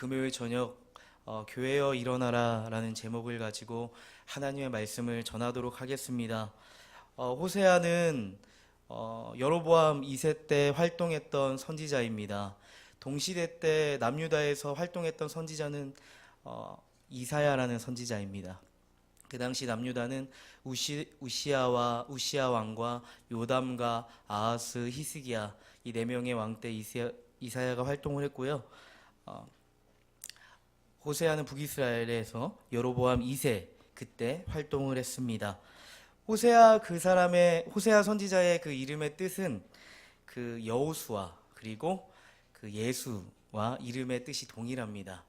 금요일 저녁 교회여 일어나라 라는 제목을 가지고 하나님의 말씀을 전하도록 하겠습니다. 호세아는 여로보암 2세 때 활동했던 선지자입니다. 동시대 때 남유다에서 활동했던 선지자는 이사야라는 선지자입니다. 그 당시 남유다는 우시아 왕과 요담과 아하스, 히스기야 이 네 명의 왕 때 이사야가 활동을 했고요. 어, 호세아는 북이스라엘에서 여로보암 2세 그때 활동을 했습니다. 호세아 선지자의 그 이름의 뜻은 그 여호수아 그리고 그 예수와 이름의 뜻이 동일합니다.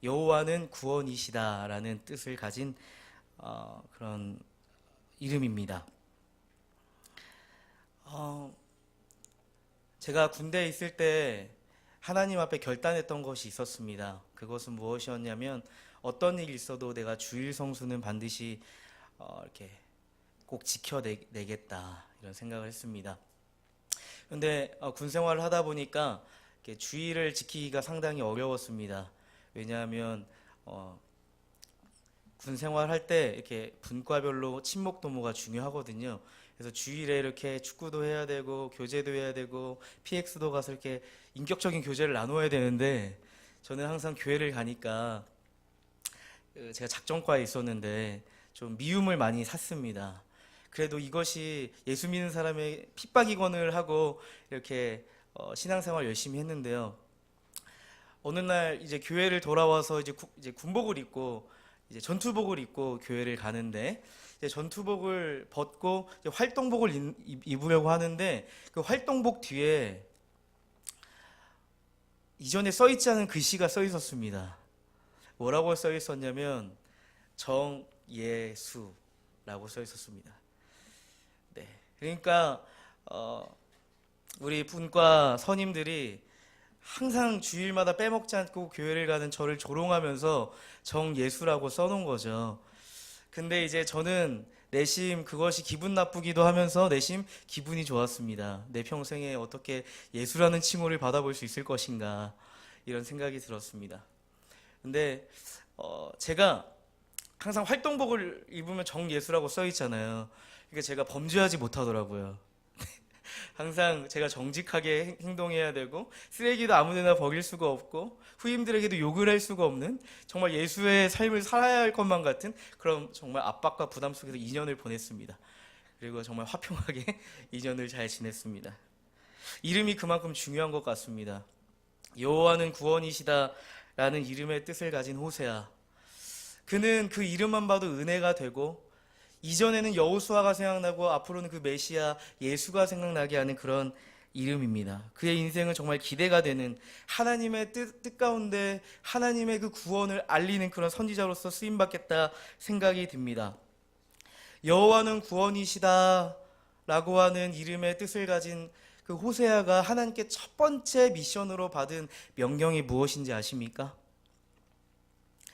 여호와는 구원이시다라는 뜻을 가진 그런 이름입니다. 제가 군대에 있을 때 하나님 앞에 결단했던 것이 있었습니다. 그것은 무엇이었냐면 어떤 일이 있어도 내가 주일 성수는 반드시 이렇게 꼭 지켜내겠다 이런 생각을 했습니다. 그런데 군 생활을 하다 보니까 이렇게 주일을 지키기가 상당히 어려웠습니다. 왜냐하면 군 생활할 때 이렇게 분과별로 친목 도모가 중요하거든요. 그래서 주일에 이렇게 축구도 해야 되고 교제도 해야 되고 PX도 가서 이렇게 인격적인 교제를 나눠야 되는데 저는 항상 교회를 가니까 제가 작전과에 있었는데 좀 미움을 많이 샀습니다. 그래도 이것이 예수 믿는 사람의 핍박이건을 하고 이렇게 신앙생활 열심히 했는데요. 어느 날 이제 교회를 돌아와서 이제 군복을 입고 이제 전투복을 입고 교회를 가는데 이제 전투복을 벗고 이제 활동복을 입으려고 하는데 그 활동복 뒤에 이전에 써 있지 않은 글씨가 써 있었습니다. 뭐라고 써 있었냐면 정예수라고 써 있었습니다. 네. 그러니까 우리 분과 선임들이 항상 주일마다 빼먹지 않고 교회를 가는 저를 조롱하면서 정예수라고 써놓은 거죠. 근데 이제 저는 내심 그것이 기분 나쁘기도 하면서 내심 기분이 좋았습니다. 내 평생에 어떻게 예수라는 칭호를 받아볼 수 있을 것인가 이런 생각이 들었습니다. 근데 제가 항상 활동복을 입으면 정예수라고 써 있잖아요. 그러니까 제가 범죄하지 못하더라고요. 항상 제가 정직하게 행동해야 되고 쓰레기도 아무데나 버릴 수가 없고 후임들에게도 욕을 할 수가 없는 정말 예수의 삶을 살아야 할 것만 같은 그런 정말 압박과 부담 속에서 2년을 보냈습니다. 그리고 정말 화평하게 2년을 잘 지냈습니다. 이름이 그만큼 중요한 것 같습니다. 여호와는 구원이시다라는 이름의 뜻을 가진 호세아. 그는 그 이름만 봐도 은혜가 되고 이전에는 여호수아가 생각나고 앞으로는 그 메시아 예수가 생각나게 하는 그런 이름입니다. 그의 인생은 정말 기대가 되는 하나님의 뜻 가운데 하나님의 그 구원을 알리는 그런 선지자로서 쓰임받겠다 생각이 듭니다. 여호와는 구원이시다 라고 하는 이름의 뜻을 가진 그 호세아가 하나님께 첫 번째 미션으로 받은 명령이 무엇인지 아십니까?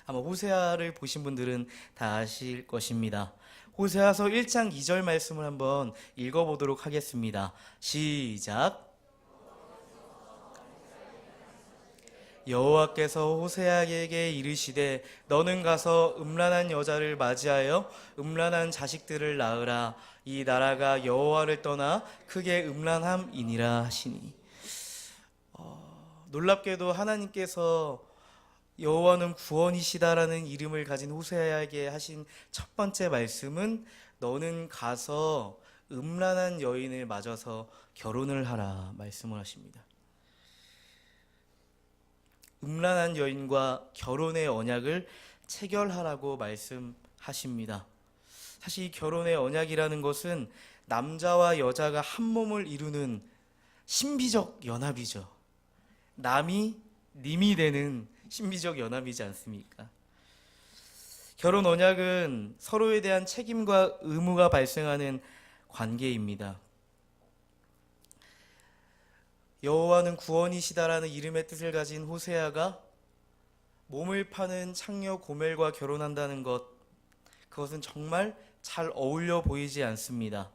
아마 호세아를 보신 분들은 다 아실 것입니다. 호세아서 1장 2절 말씀을 한번 읽어보도록 하겠습니다. 시작. 여호와께서 호세아에게 이르시되 너는 가서 음란한 여자를 맞이하여 음란한 자식들을 낳으라. 이 나라가 여호와를 떠나 크게 음란함이니라 하시니. 놀랍게도 하나님께서 여호와는 구원이시다라는 이름을 가진 호세아에게 하신 첫 번째 말씀은 너는 가서 음란한 여인을 맞아서 결혼을 하라 말씀을 하십니다. 음란한 여인과 결혼의 언약을 체결하라고 말씀하십니다. 사실 이 결혼의 언약이라는 것은 남자와 여자가 한 몸을 이루는 신비적 연합이죠. 남이 님이 되는 신비적 연합이지 않습니까? 결혼 언약은 서로에 대한 책임과 의무가 발생하는 관계입니다. 여호와는 구원이시다라는 이름의 뜻을 가진 호세아가 몸을 파는 창녀 고멜과 결혼한다는 것, 그것은 정말 잘 어울려 보이지 않습니다.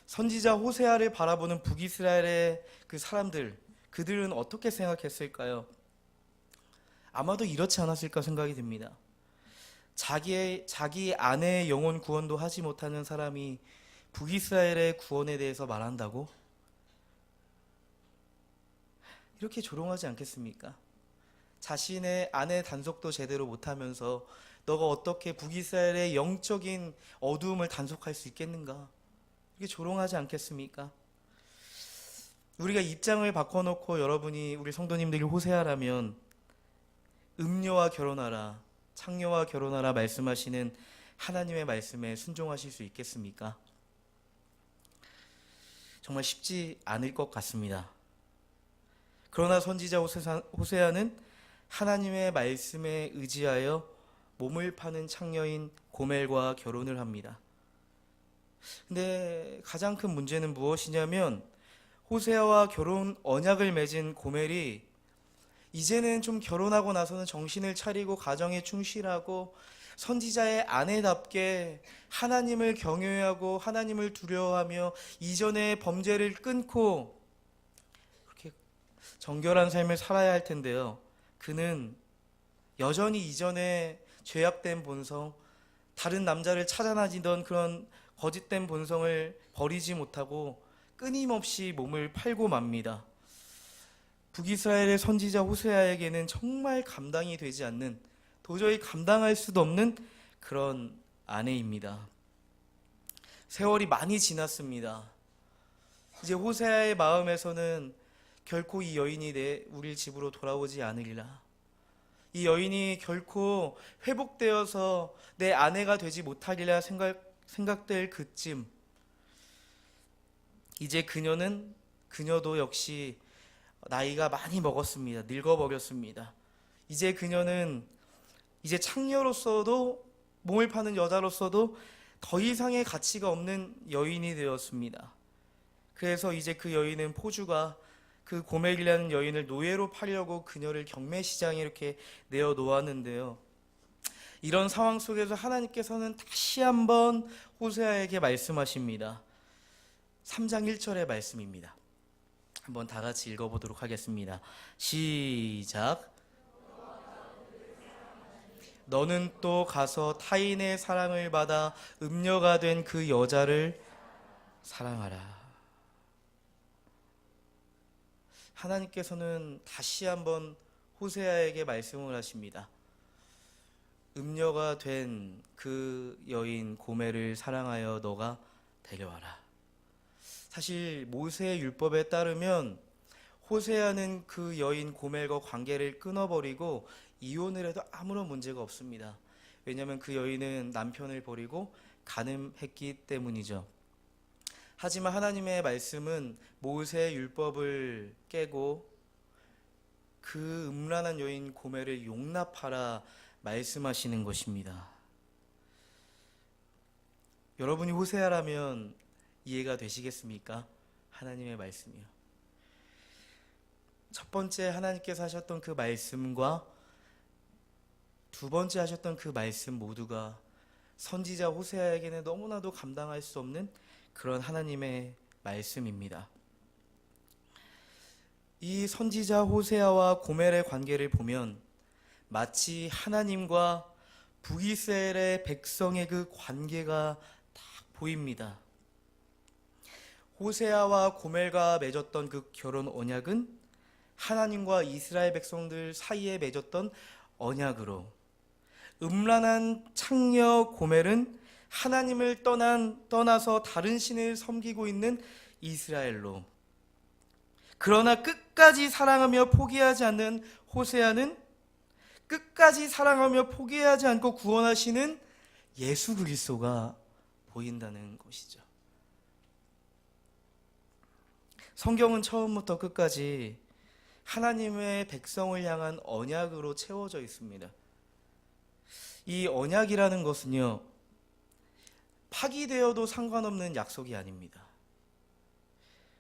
선지자 호세아를 바라보는 북이스라엘의 그 사람들, 그들은 어떻게 생각했을까요? 아마도 이렇지 않았을까 생각이 듭니다. 자기 아내의 영혼 구원도 하지 못하는 사람이 북이스라엘의 구원에 대해서 말한다고? 이렇게 조롱하지 않겠습니까? 자신의 아내 단속도 제대로 못하면서 너가 어떻게 북이스라엘의 영적인 어두움을 단속할 수 있겠는가? 이렇게 조롱하지 않겠습니까? 우리가 입장을 바꿔놓고 여러분이 우리 성도님들이 호세아라면 음녀와 결혼하라, 창녀와 결혼하라 말씀하시는 하나님의 말씀에 순종하실 수 있겠습니까? 정말 쉽지 않을 것 같습니다. 그러나 선지자 호세아는 하나님의 말씀에 의지하여 몸을 파는 창녀인 고멜과 결혼을 합니다. 근데 가장 큰 문제는 무엇이냐면 호세아와 결혼 언약을 맺은 고멜이 이제는 좀 결혼하고 나서는 정신을 차리고 가정에 충실하고 선지자의 아내답게 하나님을 경외하고 하나님을 두려워하며 이전의 범죄를 끊고 그렇게 정결한 삶을 살아야 할 텐데요. 그는 여전히 이전에 죄악된 본성, 다른 남자를 찾아 다니던 그런 거짓된 본성을 버리지 못하고 끊임없이 몸을 팔고 맙니다. 북이스라엘의 선지자 호세아에게는 정말 감당이 되지 않는, 도저히 감당할 수도 없는 그런 아내입니다. 세월이 많이 지났습니다. 이제 호세아의 마음에서는 결코 이 여인이 우리 집으로 돌아오지 않으리라. 이 여인이 결코 회복되어서 내 아내가 되지 못하리라 생각될 그쯤 이제 그녀도 역시 나이가 많이 먹었습니다. 늙어버렸습니다. 이제 그녀는 이제 창녀로서도 몸을 파는 여자로서도 더 이상의 가치가 없는 여인이 되었습니다. 그래서 이제 그 여인은 포주가 그 고멜이라는 여인을 노예로 팔려고 그녀를 경매시장에 이렇게 내어놓았는데요. 이런 상황 속에서 하나님께서는 다시 한번 호세아에게 말씀하십니다. 3장 1절의 말씀입니다. 한번 다 같이 읽어보도록 하겠습니다. 시작. 너는 또 가서 타인의 사랑을 받아 음녀가 된 그 여자를 사랑하라. 하나님께서는 다시 한번 호세아에게 말씀을 하십니다. 음녀가 된 그 여인 고멜을 사랑하여 너가 데려와라. 사실 모세의 율법에 따르면 호세아는 그 여인 고멜과 관계를 끊어버리고 이혼을 해도 아무런 문제가 없습니다. 왜냐하면 그 여인은 남편을 버리고 간음했기 때문이죠. 하지만 하나님의 말씀은 모세의 율법을 깨고 그 음란한 여인 고멜을 용납하라 말씀하시는 것입니다. 여러분이 호세아라면 이해가 되시겠습니까? 하나님의 말씀이요. 첫 번째 하나님께서 하셨던 그 말씀과 두 번째 하셨던 그 말씀 모두가 선지자 호세아에게는 너무나도 감당할 수 없는 그런 하나님의 말씀입니다. 이 선지자 호세아와 고멜의 관계를 보면 마치 하나님과 북이스라엘의 백성의 그 관계가 딱 보입니다. 호세아와 고멜과 맺었던 그 결혼 언약은 하나님과 이스라엘 백성들 사이에 맺었던 언약으로, 음란한 창녀 고멜은 하나님을 떠나서 다른 신을 섬기고 있는 이스라엘로, 그러나 끝까지 사랑하며 포기하지 않는 호세아는 끝까지 사랑하며 포기하지 않고 구원하시는 예수 그리스도가 보인다는 것이죠. 성경은 처음부터 끝까지 하나님의 백성을 향한 언약으로 채워져 있습니다. 이 언약이라는 것은요, 파기되어도 상관없는 약속이 아닙니다.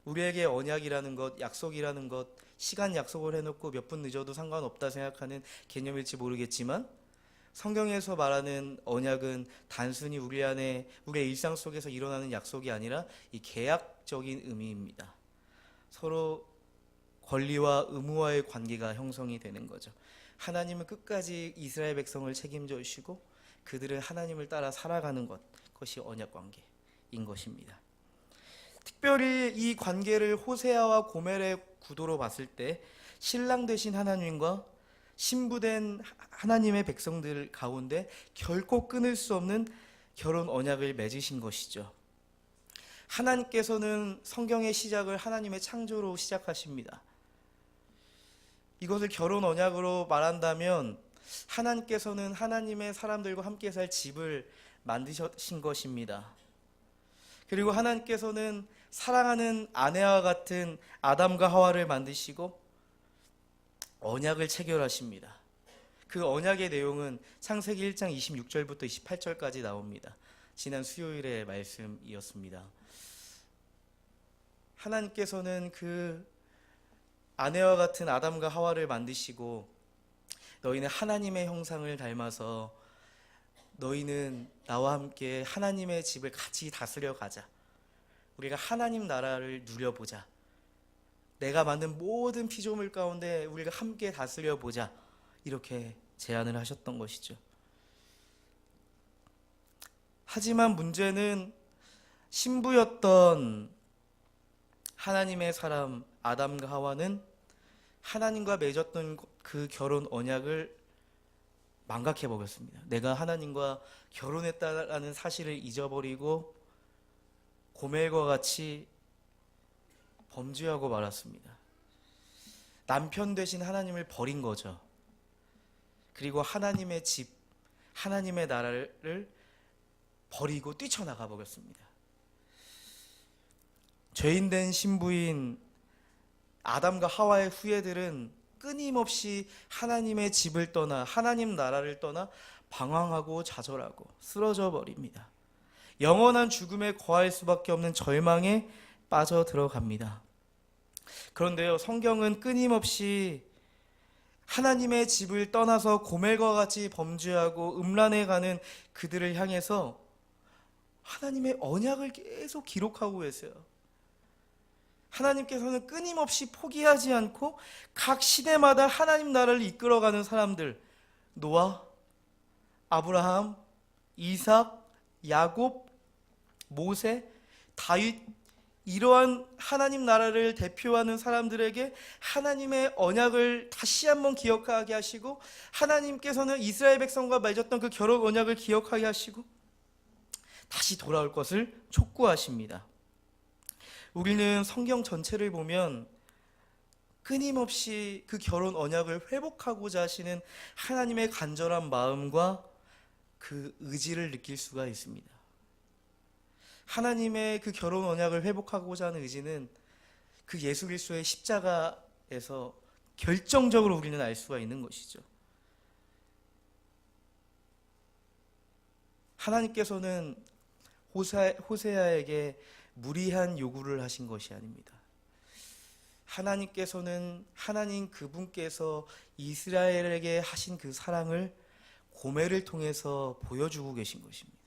우리에게 언약이라는 것, 약속이라는 것, 시간 약속을 해놓고 몇 분 늦어도 상관없다 생각하는 개념일지 모르겠지만 성경에서 말하는 언약은 단순히 우리의 일상 속에서 일어나는 약속이 아니라 이 계약적인 의미입니다. 서로 권리와 의무와의 관계가 형성이 되는 거죠. 하나님은 끝까지 이스라엘 백성을 책임져 주시고 그들은 하나님을 따라 살아가는 것이 언약 관계인 것입니다. 특별히 이 관계를 호세아와 고멜의 구도로 봤을 때 신랑 되신 하나님과 신부된 하나님의 백성들 가운데 결코 끊을 수 없는 결혼 언약을 맺으신 것이죠. 하나님께서는 성경의 시작을 하나님의 창조로 시작하십니다. 이것을 결혼 언약으로 말한다면 하나님께서는 하나님의 사람들과 함께 살 집을 만드신 것입니다. 그리고 하나님께서는 사랑하는 아내와 같은 아담과 하와를 만드시고 언약을 체결하십니다. 그 언약의 내용은 창세기 1장 26절부터 28절까지 나옵니다. 지난 수요일의 말씀이었습니다. 하나님께서는 그 아내와 같은 아담과 하와를 만드시고 너희는 하나님의 형상을 닮아서 너희는 나와 함께 하나님의 집을 같이 다스려 가자. 우리가 하나님 나라를 누려보자. 내가 만든 모든 피조물 가운데 우리가 함께 다스려 보자. 이렇게 제안을 하셨던 것이죠. 하지만 문제는 신부였던 하나님의 사람 아담과 하와는 하나님과 맺었던 그 결혼 언약을 망각해 버렸습니다. 내가 하나님과 결혼했다라는 사실을 잊어버리고 고멜과 같이 범죄하고 말았습니다. 남편 대신 하나님을 버린 거죠. 그리고 하나님의 집, 하나님의 나라를 버리고 뛰쳐나가 버렸습니다. 죄인된 신부인 아담과 하와의 후예들은 끊임없이 하나님의 집을 떠나 하나님 나라를 떠나 방황하고 좌절하고 쓰러져 버립니다. 영원한 죽음에 거할 수밖에 없는 절망에 빠져 들어갑니다. 그런데요, 성경은 끊임없이 하나님의 집을 떠나서 고멜과 같이 범죄하고 음란해 가는 그들을 향해서 하나님의 언약을 계속 기록하고 계세요. 하나님께서는 끊임없이 포기하지 않고 각 시대마다 하나님 나라를 이끌어가는 사람들, 노아, 아브라함, 이삭, 야곱, 모세, 다윗, 이러한 하나님 나라를 대표하는 사람들에게 하나님의 언약을 다시 한번 기억하게 하시고, 하나님께서는 이스라엘 백성과 맺었던 그 결혼 언약을 기억하게 하시고 다시 돌아올 것을 촉구하십니다. 우리는 성경 전체를 보면 끊임없이 그 결혼 언약을 회복하고자 하시는 하나님의 간절한 마음과 그 의지를 느낄 수가 있습니다. 하나님의 그 결혼 언약을 회복하고자 하는 의지는 그 예수 그리스도의 십자가에서 결정적으로 우리는 알 수가 있는 것이죠. 하나님께서는 호세아에게 무리한 요구를 하신 것이 아닙니다. 하나님께서는 하나님 그분께서 이스라엘에게 하신 그 사랑을 고멜을 통해서 보여주고 계신 것입니다.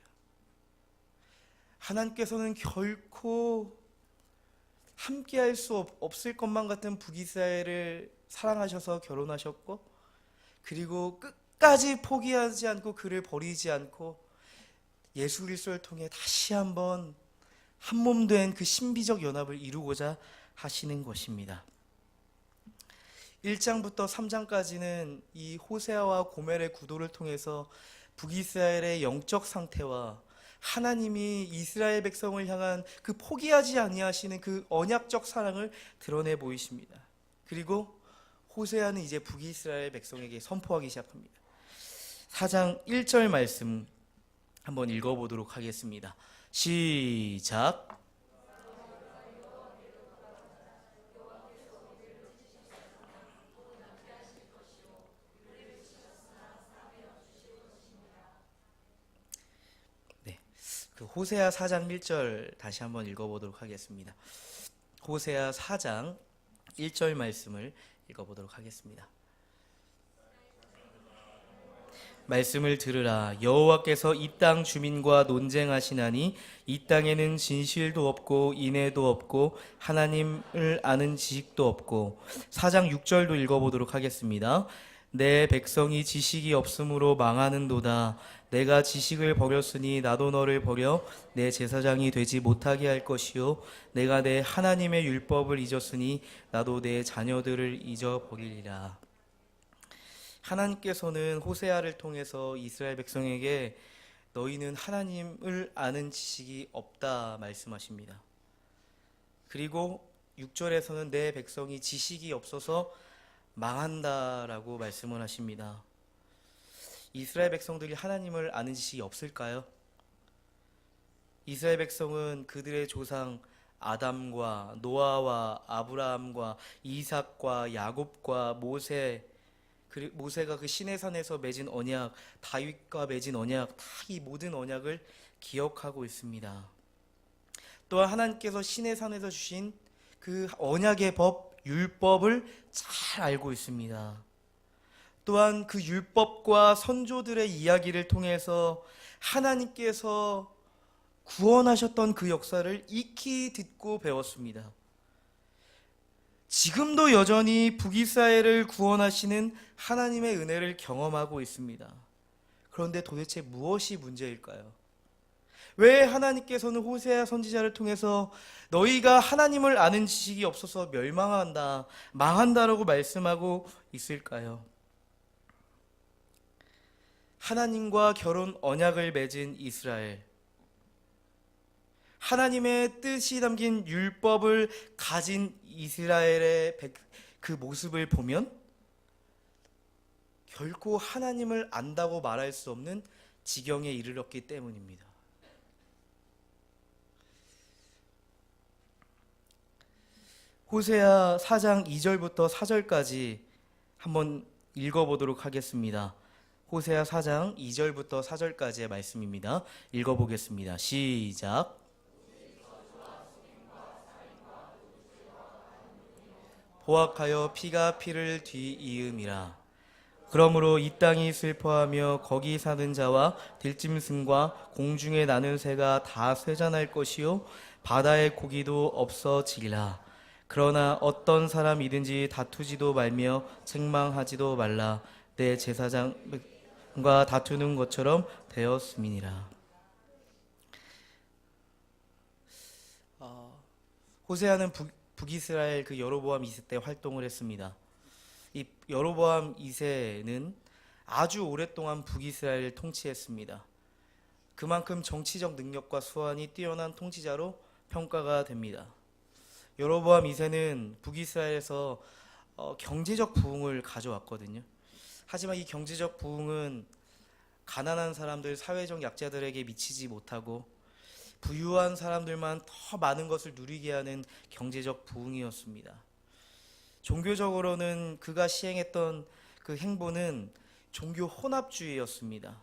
하나님께서는 결코 함께할 수 없을 것만 같은 북이스라엘을 사랑하셔서 결혼하셨고, 그리고 끝까지 포기하지 않고 그를 버리지 않고 예수 그리스도를 통해 다시 한번 한 몸 된 그 신비적 연합을 이루고자 하시는 것입니다. 1장부터 3장까지는 이 호세아와 고멜의 구도를 통해서 북이스라엘의 영적 상태와 하나님이 이스라엘 백성을 향한 그 포기하지 아니하시는 그 언약적 사랑을 드러내 보이십니다. 그리고 호세아는 이제 북이스라엘 백성에게 선포하기 시작합니다. 4장 1절 말씀 한번 읽어보도록 하겠습니다. 시작. 네, 그 호세아 4장 1절 다시 한번 읽어보도록 하겠습니다. 호세아 4장 1절 말씀을 읽어보도록 하겠습니다. 말씀을 들으라. 여호와께서 이 땅 주민과 논쟁하시나니 이 땅에는 진실도 없고 인애도 없고 하나님을 아는 지식도 없고. 4장 6절도 읽어보도록 하겠습니다. 내 백성이 지식이 없으므로 망하는도다. 내가 지식을 버렸으니 나도 너를 버려 내 제사장이 되지 못하게 할 것이요 내가 내 하나님의 율법을 잊었으니 나도 내 자녀들을 잊어버리리라. 하나님께서는 호세아를 통해서 이스라엘 백성에게 너희는 하나님을 아는 지식이 없다 말씀하십니다. 그리고 6절에서는 내 백성이 지식이 없어서 망한다라고 말씀을 하십니다. 이스라엘 백성들이 하나님을 아는 지식이 없을까요? 이스라엘 백성은 그들의 조상 아담과 노아와 아브라함과 이삭과 야곱과 모세가 그 시내산에서 맺은 언약, 다윗과 맺은 언약, 다 이 모든 언약을 기억하고 있습니다. 또한 하나님께서 시내산에서 주신 그 언약의 법, 율법을 잘 알고 있습니다. 또한 그 율법과 선조들의 이야기를 통해서 하나님께서 구원하셨던 그 역사를 익히 듣고 배웠습니다. 지금도 여전히 북이스라엘을 구원하시는 하나님의 은혜를 경험하고 있습니다. 그런데 도대체 무엇이 문제일까요? 왜 하나님께서는 호세아 선지자를 통해서 너희가 하나님을 아는 지식이 없어서 멸망한다, 망한다라고 말씀하고 있을까요? 하나님과 결혼 언약을 맺은 이스라엘, 하나님의 뜻이 담긴 율법을 가진 이스라엘의 그 모습을 보면 결코 하나님을 안다고 말할 수 없는 지경에 이르렀기 때문입니다. 호세아 4장 2절부터 4절까지 한번 읽어보도록 하겠습니다. 호세아 4장 2절부터 4절까지의 말씀입니다. 읽어보겠습니다. 시작. 포악하여 피가 피를 뒤이음이라. 그러므로 이 땅이 슬퍼하며 거기 사는 자와 들짐승과 공중에 나는 새가 다 쇠잔할 것이요 바다의 고기도 없어지리라. 그러나 어떤 사람이든지 다투지도 말며 책망하지도 말라. 내 제사장과 다투는 것처럼 되었음이니라. 호세아는 북이스라엘 그 여로보암 2세 때 활동을 했습니다. 이 여로보암 2세는 아주 오랫동안 북이스라엘을 통치했습니다. 그만큼 정치적 능력과 수완이 뛰어난 통치자로 평가가 됩니다. 여로보암 2세는 북이스라엘에서 경제적 부흥을 가져왔거든요. 하지만 이 경제적 부흥은 가난한 사람들, 사회적 약자들에게 미치지 못하고 부유한 사람들만 더 많은 것을 누리게 하는 경제적 부흥이었습니다. 종교적으로는 그가 시행했던 그 행보는 종교 혼합주의였습니다.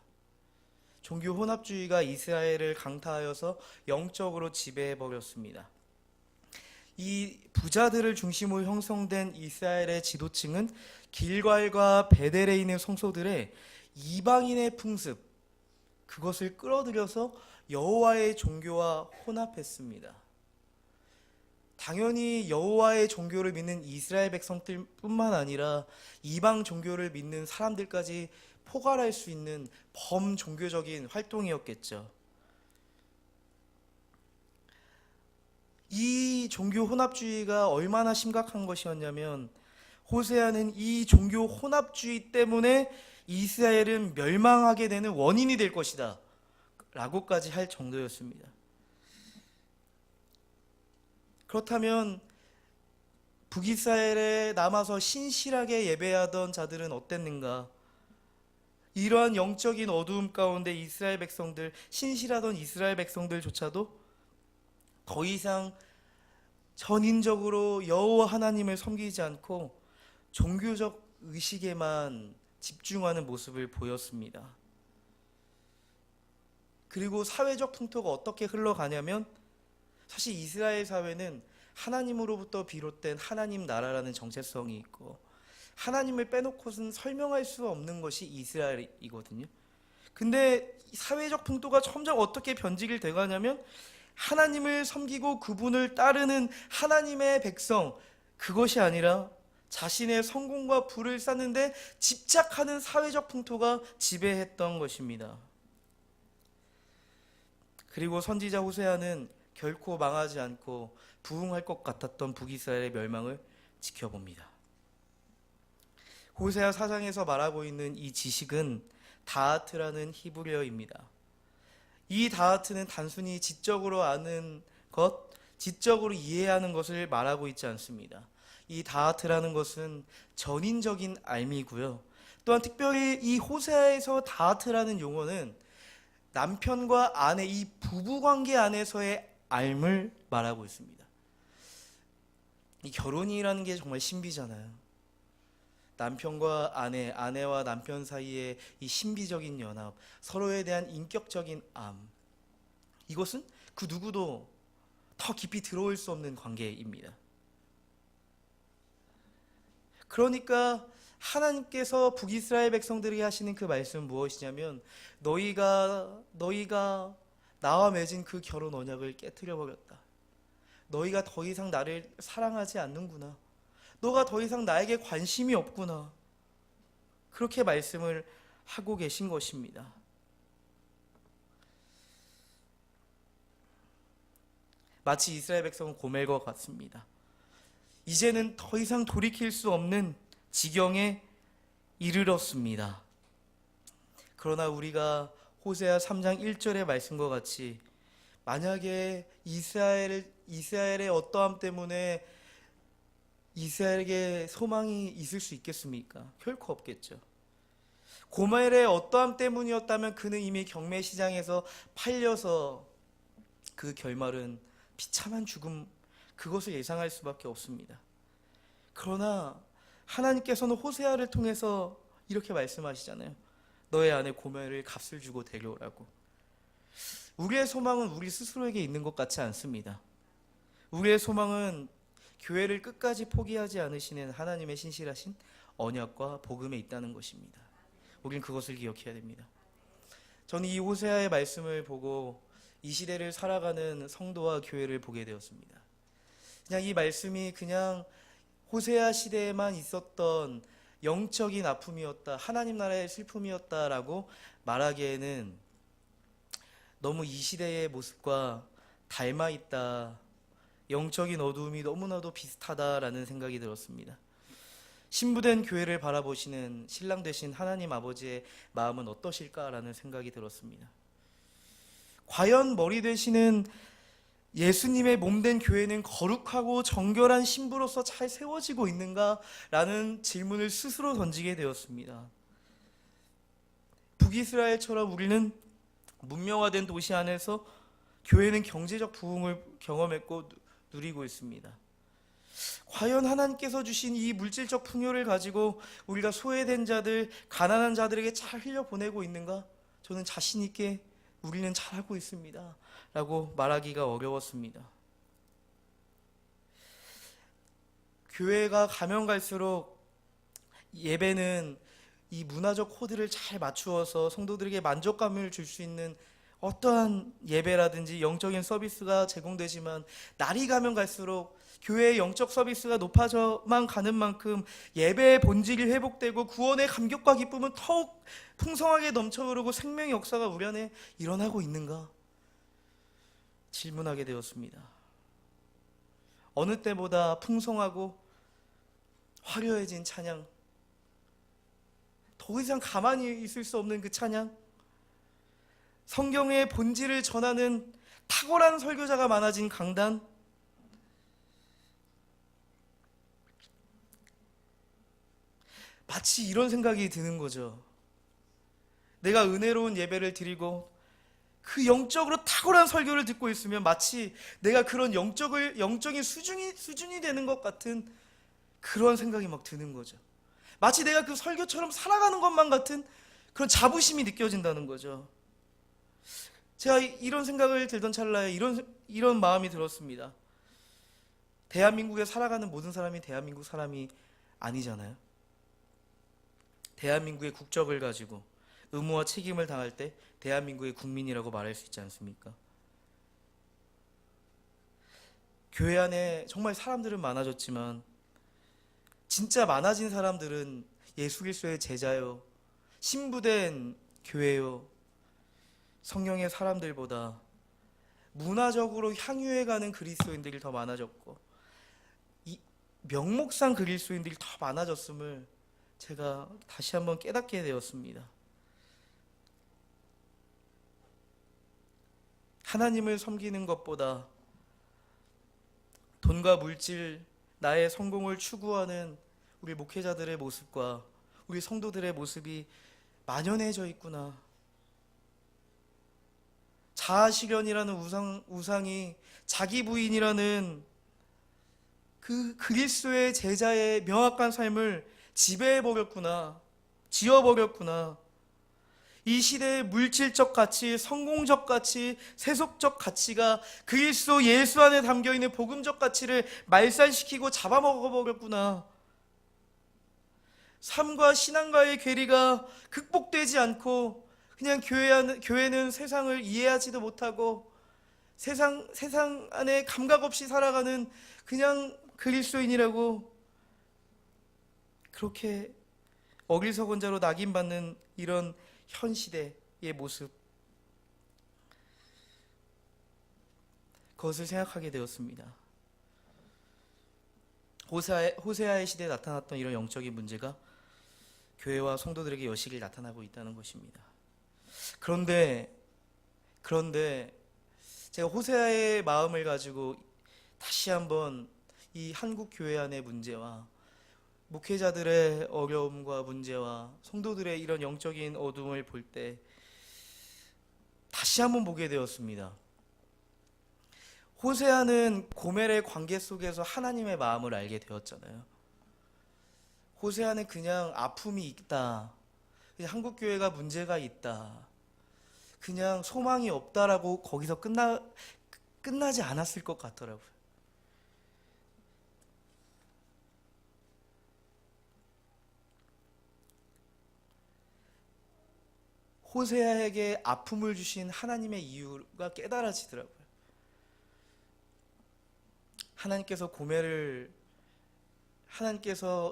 종교 혼합주의가 이스라엘을 강타하여서 영적으로 지배해버렸습니다. 이 부자들을 중심으로 형성된 이스라엘의 지도층은 길갈과 베델에 있는 성소들의 이방인의 풍습, 그것을 끌어들여서 여호와의 종교와 혼합했습니다. 당연히 여호와의 종교를 믿는 이스라엘 백성들뿐만 아니라 이방 종교를 믿는 사람들까지 포괄할 수 있는 범종교적인 활동이었겠죠. 이 종교 혼합주의가 얼마나 심각한 것이었냐면 호세아는 이 종교 혼합주의 때문에 이스라엘은 멸망하게 되는 원인이 될 것이다 라고까지 할 정도였습니다. 그렇다면 북이스라엘에 남아서 신실하게 예배하던 자들은 어땠는가? 이러한 영적인 어두움 가운데 이스라엘 백성들, 신실하던 이스라엘 백성들조차도 더 이상 전인적으로 여호와 하나님을 섬기지 않고 종교적 의식에만 집중하는 모습을 보였습니다. 그리고 사회적 풍토가 어떻게 흘러가냐면 사실 이스라엘 사회는 하나님으로부터 비롯된 하나님 나라라는 정체성이 있고 하나님을 빼놓고는 설명할 수 없는 것이 이스라엘이거든요. 근데 사회적 풍토가 점점 어떻게 변질이 돼가냐면 하나님을 섬기고 그분을 따르는 하나님의 백성, 그것이 아니라 자신의 성공과 부를 쌓는데 집착하는 사회적 풍토가 지배했던 것입니다. 그리고 선지자 호세아는 결코 망하지 않고 부흥할 것 같았던 북이스라엘의 멸망을 지켜봅니다. 호세아 4장에서 말하고 있는 이 지식은 다하트라는 히브리어입니다. 이 다하트는 단순히 지적으로 아는 것, 지적으로 이해하는 것을 말하고 있지 않습니다. 이 다하트라는 것은 전인적인 알미고요. 또한 특별히 이 호세아에서 다하트라는 용어는 남편과 아내, 이 부부관계 안에서의 알을 말하고 있습니다. 이 결혼이라는 게 정말 신비잖아요. 남편과 아내, 아내와 남편 사이의 이 신비적인 연합, 서로에 대한 인격적인 암, 이것은 그 누구도 더 깊이 들어올 수 없는 관계입니다. 그러니까 하나님께서 북이스라엘 백성들에게 하시는 그 말씀은 무엇이냐면 너희가 나와 맺은 그 결혼 언약을 깨트려 버렸다. 너희가 더 이상 나를 사랑하지 않는구나. 너가 더 이상 나에게 관심이 없구나. 그렇게 말씀을 하고 계신 것입니다. 마치 이스라엘 백성은 고멜과 같습니다. 이제는 더 이상 돌이킬 수 없는 지경에 이르렀습니다. 그러나 우리가 호세아 3장 1절의 말씀과 같이 만약에 이스라엘의 어떠함 때문에 이스라엘에게 소망이 있을 수 있겠습니까? 결코 없겠죠. 고멜의 어떠함 때문이었다면 그는 이미 경매 시장에서 팔려서 그 결말은 비참한 죽음, 그것을 예상할 수밖에 없습니다. 그러나 하나님께서는 호세아를 통해서 이렇게 말씀하시잖아요. 너의 아내 고멜을 값을 주고 데려오라고. 우리의 소망은 우리 스스로에게 있는 것 같지 않습니다. 우리의 소망은 교회를 끝까지 포기하지 않으시는 하나님의 신실하신 언약과 복음에 있다는 것입니다. 우리는 그것을 기억해야 됩니다. 저는 이 호세아의 말씀을 보고 이 시대를 살아가는 성도와 교회를 보게 되었습니다. 그냥 이 말씀이 그냥 호세아 시대에만 있었던 영적인 아픔이었다, 하나님 나라의 슬픔이었다라고 말하기에는 너무 이 시대의 모습과 닮아있다, 영적인 어두움이 너무나도 비슷하다라는 생각이 들었습니다. 신부된 교회를 바라보시는 신랑 되신 하나님 아버지의 마음은 어떠실까라는 생각이 들었습니다. 과연 머리 되시는 예수님의 몸된 교회는 거룩하고 정결한 신부로서 잘 세워지고 있는가라는 질문을 스스로 던지게 되었습니다. 북이스라엘처럼 우리는 문명화된 도시 안에서 교회는 경제적 부흥을 경험했고 누리고 있습니다. 과연 하나님께서 주신 이 물질적 풍요를 가지고 우리가 소외된 자들, 가난한 자들에게 잘 흘려보내고 있는가? 저는 자신 있게 우리는 잘하고 있습니다 라고 말하기가 어려웠습니다. 교회가 가면 갈수록 예배는 이 문화적 코드를 잘 맞추어서 성도들에게 만족감을 줄 수 있는 어떠한 예배라든지 영적인 서비스가 제공되지만 날이 가면 갈수록 교회의 영적 서비스가 높아져만 가는 만큼 예배의 본질이 회복되고 구원의 감격과 기쁨은 더욱 풍성하게 넘쳐흐르고 생명의 역사가 우리 안에 일어나고 있는가? 질문하게 되었습니다. 어느 때보다 풍성하고 화려해진 찬양, 더 이상 가만히 있을 수 없는 그 찬양, 성경의 본질을 전하는 탁월한 설교자가 많아진 강단, 마치 이런 생각이 드는 거죠. 내가 은혜로운 예배를 드리고 그 영적으로 탁월한 설교를 듣고 있으면 마치 내가 그런 영적인 수준이 되는 것 같은 그런 생각이 막 드는 거죠. 마치 내가 그 설교처럼 살아가는 것만 같은 그런 자부심이 느껴진다는 거죠. 제가 이런 생각을 들던 찰나에 이런 마음이 들었습니다. 대한민국에 살아가는 모든 사람이 대한민국 사람이 아니잖아요. 대한민국의 국적을 가지고 의무와 책임을 다할 때 대한민국의 국민이라고 말할 수 있지 않습니까? 교회 안에 정말 사람들은 많아졌지만 진짜 많아진 사람들은 예수 그리스도의 제자요, 신부된 교회요, 성령의 사람들보다 문화적으로 향유해가는 그리스도인들이 더 많아졌고 이 명목상 그리스도인들이 더 많아졌음을 제가 다시 한번 깨닫게 되었습니다. 하나님을 섬기는 것보다 돈과 물질, 나의 성공을 추구하는 우리 목회자들의 모습과 우리 성도들의 모습이 만연해져 있구나. 자아실현이라는 우상이 자기 부인이라는 그 그리스도의 제자의 명확한 삶을 지배해버렸구나. 지어버렸구나. 이 시대의 물질적 가치, 성공적 가치, 세속적 가치가 그리스도 예수 안에 담겨있는 복음적 가치를 말살시키고 잡아먹어버렸구나. 삶과 신앙과의 괴리가 극복되지 않고 그냥 교회는 세상을 이해하지도 못하고 세상 안에 감각 없이 살아가는 그냥 그리스도인이라고 그렇게 어리석은 자로 낙인받는 이런 현 시대의 모습, 그것을 생각하게 되었습니다. 호세아의 시대에 나타났던 이런 영적인 문제가 교회와 성도들에게 여실히 나타나고 있다는 것입니다. 그런데 제가 호세아의 마음을 가지고 다시 한번 이 한국 교회 안의 문제와 목회자들의 어려움과 문제와 성도들의 이런 영적인 어둠을 볼 때 다시 한번 보게 되었습니다. 호세아는 고멜의 관계 속에서 하나님의 마음을 알게 되었잖아요. 호세아는 그냥 아픔이 있다, 그냥 한국 교회가 문제가 있다, 그냥 소망이 없다라고 거기서 끝나지 않았을 것 같더라고요. 호세아에게 아픔을 주신 하나님의 이유가 깨달아지더라고요. 하나님께서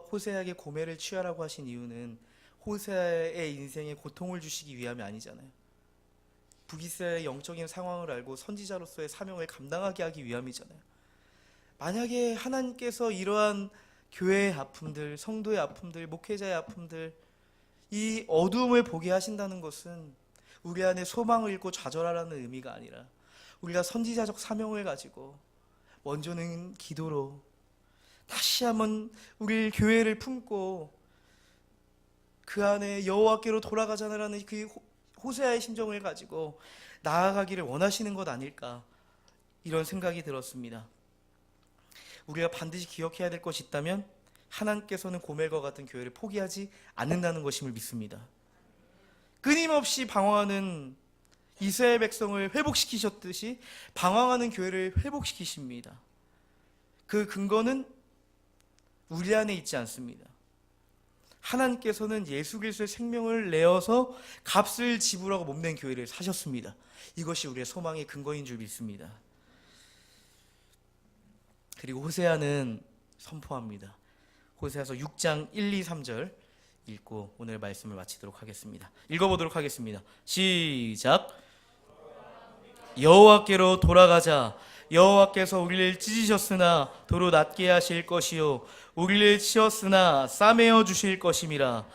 호세아에게 고멜을 취하라고 하신 이유는 호세아의 인생에 고통을 주시기 위함이 아니잖아요. 북이스라엘의 영적인 상황을 알고 선지자로서의 사명을 감당하게 하기 위함이잖아요. 만약에 하나님께서 이러한 교회의 아픔들, 성도의 아픔들, 목회자의 아픔들, 이 어두움을 보게 하신다는 것은 우리 안에 소망을 잃고 좌절하라는 의미가 아니라 우리가 선지자적 사명을 가지고 먼저는 기도로 다시 한번 우리 교회를 품고 그 안에 여호와께로 돌아가자라는 그 호세아의 심정을 가지고 나아가기를 원하시는 것 아닐까, 이런 생각이 들었습니다. 우리가 반드시 기억해야 될 것이 있다면 하나님께서는 고멜과 같은 교회를 포기하지 않는다는 것임을 믿습니다. 끊임없이 방황하는 이스라엘 백성을 회복시키셨듯이 방황하는 교회를 회복시키십니다. 그 근거는 우리 안에 있지 않습니다. 하나님께서는 예수 그리스도의 생명을 내어서 값을 지불하고 몸낸 교회를 사셨습니다. 이것이 우리의 소망의 근거인 줄 믿습니다. 그리고 호세아는 선포합니다. 호세아서 6장 1, 2, 3절 읽고 오늘 말씀을 마치도록 하겠습니다. 읽어보도록 하겠습니다. 시작. 여호와께로 돌아가자. 여호와께서 우리를 찢으셨으나 도로 낫게 하실 것이요 우리를 치었으나 싸매어 주실 것임이라.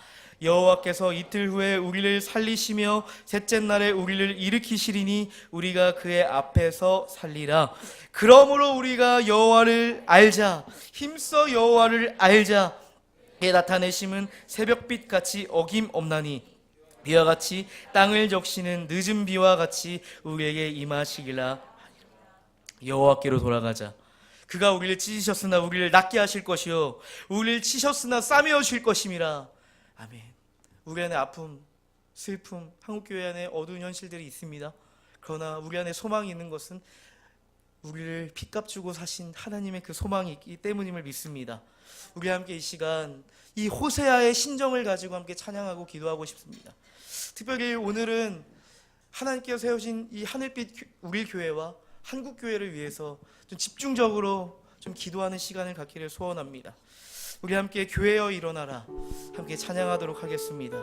여호와께서 이틀 후에 우리를 살리시며 셋째 날에 우리를 일으키시리니 우리가 그의 앞에서 살리라. 그러므로 우리가 여호와를 알자. 힘써 여호와를 알자. 그의 나타내심은 새벽빛 같이 어김없나니 비와 같이 땅을 적시는 늦은 비와 같이 우리에게 임하시리라. 여호와께로 돌아가자. 그가 우리를 찢으셨으나 우리를 낫게 하실 것이요 우리를 치셨으나 싸매어 주실 것임이라. 아멘. 우리 안에 아픔, 슬픔, 한국교회 안에 어두운 현실들이 있습니다. 그러나 우리 안에 소망이 있는 것은 우리를 핏값 주고 사신 하나님의 그 소망이 있기 때문임을 믿습니다. 우리 함께 이 시간 이 호세아의 신정을 가지고 함께 찬양하고 기도하고 싶습니다. 특별히 오늘은 하나님께서 세우신 이 하늘빛 우리 교회와 한국 교회를 위해서 좀 집중적으로 좀 기도하는 시간을 갖기를 소원합니다. 우리 함께 교회여 일어나라 함께 찬양하도록 하겠습니다.